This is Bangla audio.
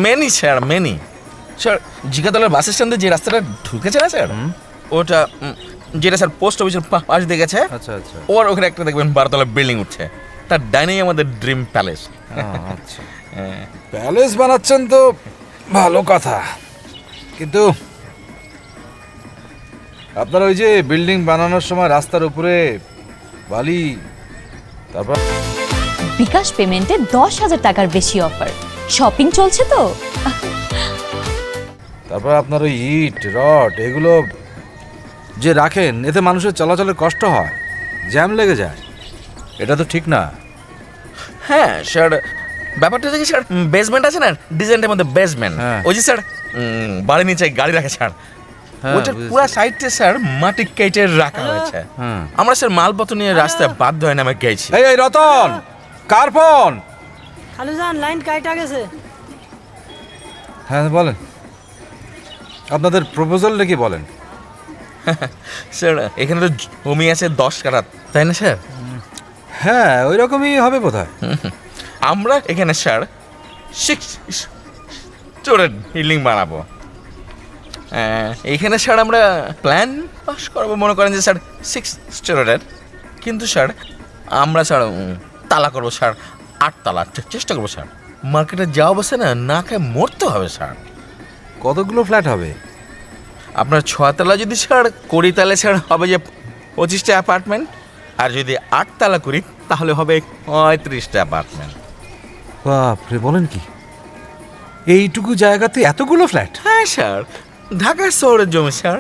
মেনি স্যার মেনি স্যার জিগাতলার বাস স্ট্যান্ডে যে রাস্তাটা ঢুকেছে না স্যার, ওটা যেটা স্যার পোস্ট অফিসের পাশ দিয়ে গেছে। আচ্ছা আচ্ছা। ওর ওখানে একটা দেখবেন 12তলা বিল্ডিং উঠছে, তার ডাইনেই আমাদের ড্রিম প্যালেস। আচ্ছা, প্যালেস বানাচ্ছেন তো ভালো কথা, কিন্তু আপনার ওই যে বিল্ডিং বানানোর সময় রাস্তার উপরে বালি, তারপর বিকাশ পেমেন্টে 10,000 টাকার বেশি অফার, শপিং চলছে তো। তারপর আপনার ওই ইট রড এগুলো যে রাখেন, এতে মানুষের চলাচলের কষ্ট হয়, জ্যাম লেগে যায়, এটা তো ঠিক না। হ্যাঁ স্যার, ব্যাপারটা দেখি স্যার, বেসমেন্ট আছে না ডিজাইনটার মধ্যে বেসমেন্ট, হ্যাঁ। ওই যে স্যার বাড়ির নিচে গাড়ি রাখে স্যার, হ্যাঁ, ওইটার বুঝেছি। পুরো সাইডটা স্যার মাটি কেটে রাখা হয়েছে। হুম। আমরা স্যার মালপত্র নিয়ে রাস্তায় বাধ্য হয় না, আমি গেছি। এই রতন, কার ফোন? খালুজান লাইন কাইটা গেছে। হ্যাঁ বলেন, আপনাদের প্রপোজালটা কি বলেন? স্যার এখানে তো জমি আছে 10 কাঠা, তাই না স্যার? হ্যাঁ ওই রকমই হবে বোধহয়। আমরা এখানে স্যার 6 স্টোরের বিল্ডিং বানাবো। এইখানে স্যার আমরা প্ল্যান পাস করবো, মনে করেন যে স্যার 6 স্টোরের, কিন্তু স্যার আমরা স্যার তালা করবো স্যার 8 তালা, চেষ্টা করবো স্যার। মার্কেটে যা অবস্থা না, না খায় মরতে হবে স্যার। কতগুলো ফ্ল্যাট হবে? আপনার 6 তালা যদি স্যার করি তাহলে স্যার হবে যে 25টা অ্যাপার্টমেন্ট, আর যদি 8 তালা করি তাহলে হবে 35টা অ্যাপার্টমেন্ট। বাপরে, বলেন কি, এইটুকু জায়গাতে এতগুলো ফ্ল্যাট? হ্যাঁ স্যার, ঢাকা শহরের জমি স্যার।